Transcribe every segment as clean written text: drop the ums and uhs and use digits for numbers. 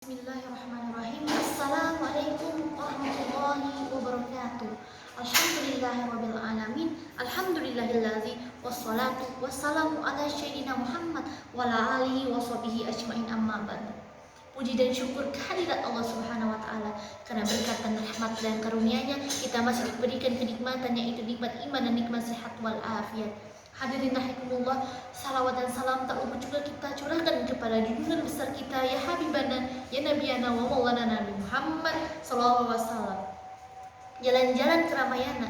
Bismillahirrahmanirrahim. Assalamualaikum warahmatullahi wabarakatuh. Alhamdulillahirabbil alamin. Alhamdulillahilladzi wassalatu wassalamu ala sayyidina Muhammad wa ala alihi washabihi ajmain amma ba'd. Puji dan syukur kehadirat Allah Subhanahu wa taala karena berkat dan rahmat dan karunia-Nya kita masih diberikan kenikmatan, yaitu nikmat iman dan nikmat sehat wal afiat. Hadirin rahimakumullah, salawat dan salam tak lupa juga kita curahkan kepada junjungan besar kita, ya Habibana, ya Nabiyana wa Maulana Nabi Muhammad sallallahu alaihi wasallam. Jalan-jalan ke Ramayana,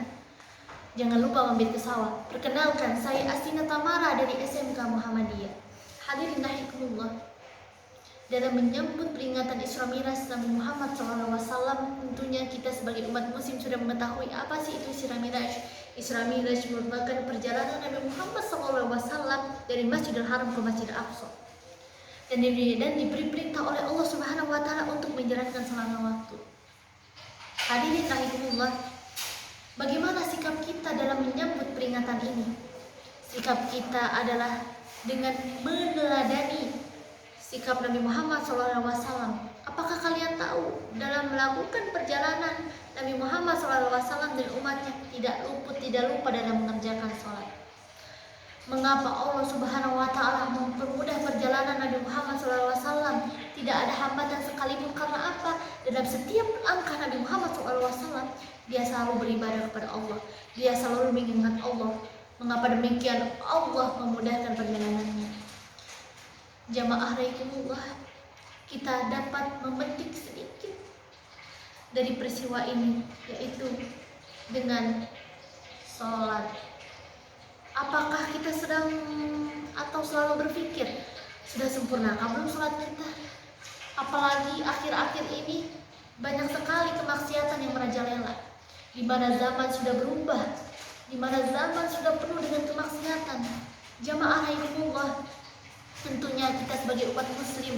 jangan lupa mampir ke sawah. Perkenalkan, saya Astina Tamara dari SMK Muhammadiyah. Hadirin rahimakumullah, dalam menyambut peringatan Isra Miraj Nabi Muhammad SAW, tentunya kita sebagai umat muslim sudah mengetahui apa sih itu Isra Miraj. Isra Miraj merupakan perjalanan Nabi Muhammad SAW dari Masjidil Haram ke Masjidil Aqsa, dan diberi perintah oleh Allah Subhanahu wa taala untuk menjalankan selama waktu. Hadirin rahimahullah, bagaimana sikap kita dalam menyambut peringatan ini? Sikap kita adalah dengan meneladani sikap Nabi Muhammad SAW. Apakah kalian tahu, dalam melakukan perjalanan Nabi Muhammad SAW dan umatnya tidak lupa dalam mengerjakan sholat. Mengapa Allah Subhanahu wa taala mempermudah perjalanan Nabi Muhammad SAW? Tidak ada hambatan sekalipun. Karena apa? Dalam setiap langkah Nabi Muhammad SAW, dia selalu beribadah kepada Allah, dia selalu mengingat Allah. Mengapa demikian? Allah memudahkan perjalanannya. Jamaah rahimakumullah, kita dapat memetik sedikit dari peristiwa ini, yaitu dengan sholat. Apakah kita sedang atau selalu berpikir, sudah sempurnakah belum sholat kita? Apalagi akhir-akhir ini banyak sekali kemaksiatan yang merajalela, di mana zaman sudah berubah, di mana zaman sudah penuh dengan kemaksiatan. Jamaah rahimakumullah, tentunya kita sebagai umat muslim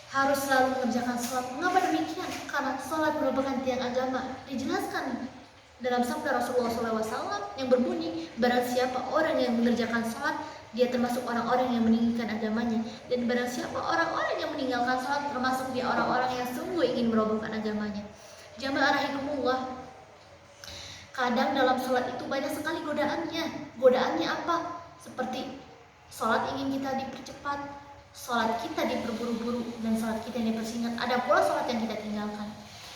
harus selalu mengerjakan sholat. Mengapa demikian? Karena sholat merupakan tiang agama. Dijelaskan dalam sabda Rasulullah SAW yang berbunyi, barang siapa orang yang mengerjakan sholat, dia termasuk orang-orang yang meninggikan agamanya. Dan barang siapa orang-orang yang meninggalkan sholat, termasuk dia orang-orang yang sungguh ingin merobohkan agamanya. Jamaah rahimahullah, kadang dalam sholat itu banyak sekali godaannya. Godaannya apa? Seperti sholat ingin kita dipercepat, sholat kita diperburu-buru, dan sholat kita yang dipersingkat. Ada pula sholat yang kita tinggalkan.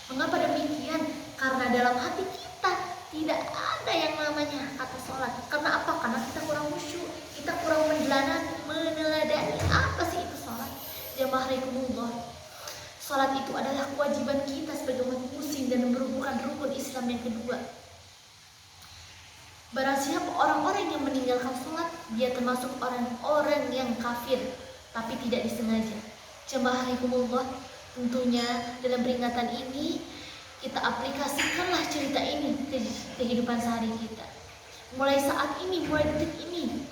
Mengapa demikian? Karena dalam hati kita tidak ada yang namanya kata sholat. Karena apa? Karena kita kurang khusyuk, kita kurang meneladani apa sih itu sholat. Jamaah rahimakumullah, sholat itu adalah kewajiban kita sebagai umat muslim dan merupakan rukun Islam yang kedua. Barang siapa orang-orang yang meninggalkan sholat, dia termasuk orang-orang yang kafir, tapi tidak disengaja. Jamaah rahimakumullah, tentunya dalam peringatan ini kita aplikasikanlah cerita ini ke kehidupan sehari kita. Mulai saat ini, mulai detik ini,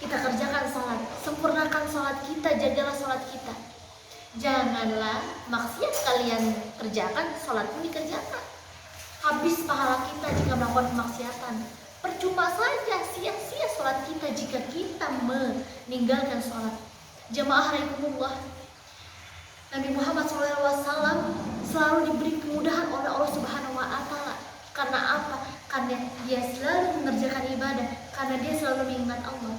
kita kerjakan sholat, sempurnakan sholat kita, jagalah sholat kita. Janganlah maksiat kalian kerjakan, sholat pun dikerjakan. Habis pahala kita jika melakukan kemaksiatan. Percuma saja, sia-sia sholat kita jika kita meninggalkan sholat. Jamaah rahimakumullah, Nabi Muhammad SAW selalu diberi kemudahan oleh Allah Subhanahu wa taala. Karena apa? Karena dia selalu mengerjakan ibadah, karena dia selalu mengingat Allah.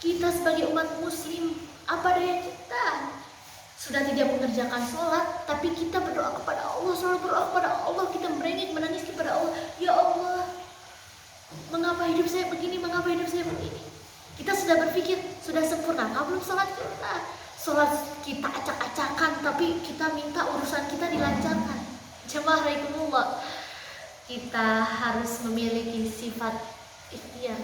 Kita sebagai umat muslim, apa daya kita? Sudah tidak mengerjakan sholat, tapi kita berdoa kepada Allah, selalu berdoa kepada Allah. Kita merengek menangis kepada Allah, ya Allah, mengapa hidup saya begini, mengapa hidup saya begini? Kita sudah berpikir, sudah sempurna belum sholat kita? Sholat kita acak-acakan, tapi kita minta urusan kita dilancarkan. Jamaah rahimakumullah, kita harus memiliki sifat ikhtiar.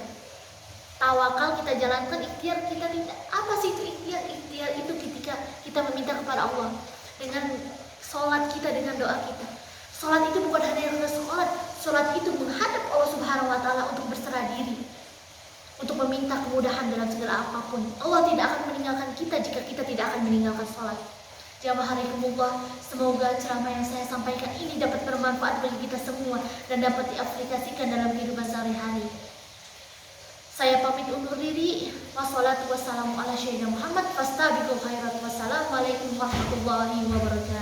Tawakal kita jalankan, ikhtiar kita tidak. Apa sih itu ikhtiar? Ikhtiar itu ketika kita meminta kepada Allah dengan sholat kita, dengan doa kita. Sholat itu bukan hanya yang sholat. Sholat itu menghadap Allah Subhanahu wa taala untuk berserah diri, untuk meminta kemudahan dalam segala apapun. Allah tidak akan meninggalkan kita jika kita tidak akan meninggalkan sholat. Jamaah rahimakumullah, semoga ceramah yang saya sampaikan ini dapat bermanfaat bagi kita semua dan dapat diaplikasikan dalam kehidupan sehari-hari. Saya pamit undur diri. wassalatu wassalamu ala sayyidina Muhammad fastabiqul khairat. Wassalamualaikum warahmatullahi wabarakatuh.